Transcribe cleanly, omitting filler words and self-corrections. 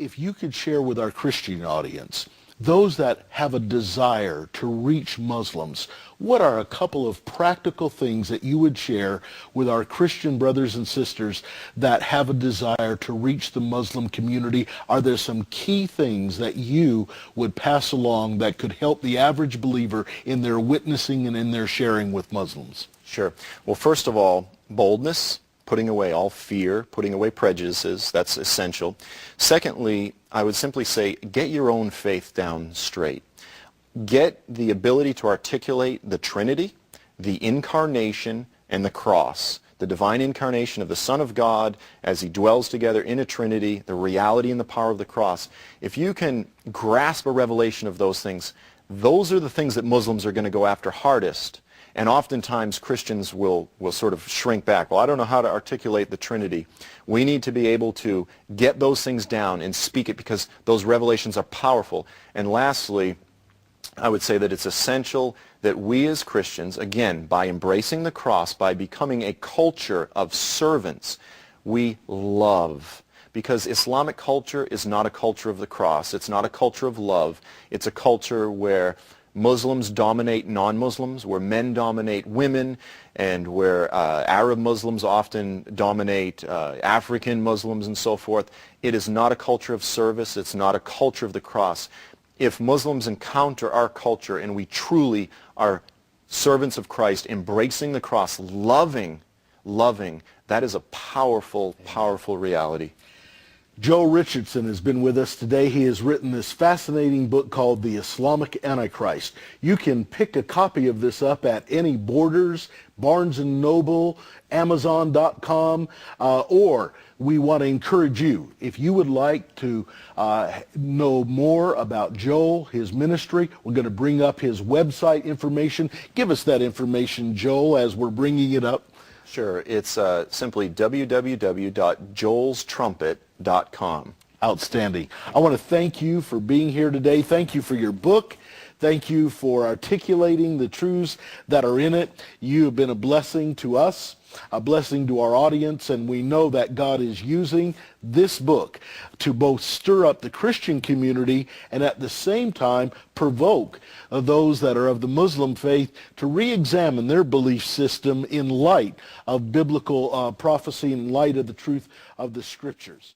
if you could share with our Christian audience, those that have a desire to reach Muslims, what are a couple of practical things that you would share with our Christian brothers and sisters that have a desire to reach the Muslim community? Are there some key things that you would pass along that could help the average believer in their witnessing and in their sharing with Muslims? Sure. Well, first of all, boldness, putting away all fear, putting away prejudices, that's essential. Secondly, I would simply say, get your own faith down straight. Get the ability to articulate the Trinity, the incarnation, and the cross, the divine incarnation of the Son of God as he dwells together in a Trinity, the reality and the power of the cross. If you can grasp a revelation of those things, those are the things that Muslims are going to go after hardest. And oftentimes Christians will sort of shrink back. Well, I don't know how to articulate the Trinity. We need to be able to get those things down and speak it because those revelations are powerful. And lastly, I would say that it's essential that we as Christians, again, by embracing the cross, by becoming a culture of servants, we love. Because Islamic culture is not a culture of the cross. It's not a culture of love. It's a culture where Muslims dominate non-Muslims, where men dominate women, and where Arab Muslims often dominate African Muslims and so forth. It is not a culture of service. It's not a culture of the cross. If Muslims encounter our culture and we truly are servants of Christ, embracing the cross, loving, that is a powerful, powerful reality. Joel Richardson has been with us today. He has written this fascinating book called The Islamic AntiChrist. You can pick a copy of this up at any Borders, Barnes & Noble, Amazon.com, or we want to encourage you, if you would like to know more about Joel, his ministry, we're going to bring up his website information. Give us that information, Joel, as we're bringing it up. Sure. It's simply www.joelstrumpet.com. Outstanding. I want to thank you for being here today. Thank you for your book. Thank you for articulating the truths that are in it. You have been a blessing to us, a blessing to our audience, and we know that God is using this book to both stir up the Christian community and at the same time provoke those that are of the Muslim faith to re-examine their belief system in light of biblical prophecy, in light of the truth of the Scriptures.